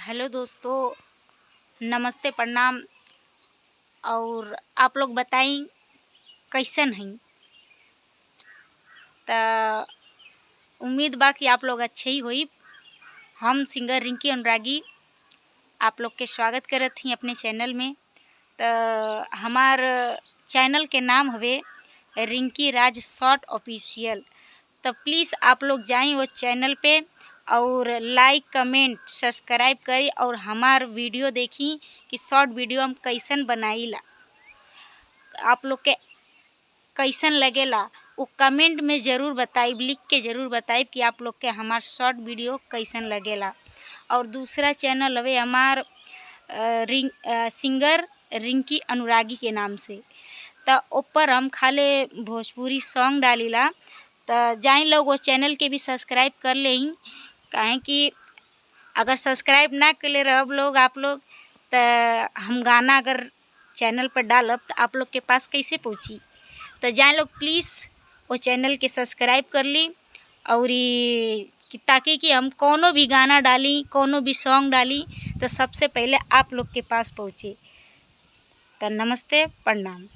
Hello दोस्तों, नमस्ते, प्रणाम। और आप लोग बताई कैसन हैं? तो उम्मीद बा कि आप लोग अच्छे ही होई। हम सिंगर रिंकी अनुरागी आप लोग के स्वागत करत ही अपने चैनल में। तो हमार चैनल के नाम हवे रिंकी राज शॉर्ट ऑफिशियल। तो प्लीज़ आप लोग जाएं वो चैनल पे और लाइक कमेंट सब्सक्राइब करी और हमार वीडियो देखी कि शॉर्ट वीडियो हम कैसन बनाईला, आप लोग के कैसन लगेला वो कमेंट में ज़रूर बताइब, लिख के ज़रूर बताइब कि आप लोग के हमार शॉर्ट वीडियो कैसन लगेला। और दूसरा चैनल हवे हमार सिंगर रिंकी अनुरागी के नाम से। तो ऊपर हम खाली भोजपुरी सॉन्ग डालीला। तो जाइन लोग वो चैनल के भी सब्सक्राइब कर लें, काहे कि अगर सब्सक्राइब ना कर ले रहब लोग आप लोग तो हम गाना अगर चैनल पर डालब तो आप लोग के पास कैसे पहुँची। तो जाइन लोग प्लीज़ वो चैनल के सब्सक्राइब कर ली और ताकि कि हम कोनो भी गाना डाली, कोनो भी सॉन्ग डाली तो सबसे पहले आप लोग के पास पहुँचे। तो नमस्ते, प्रणाम।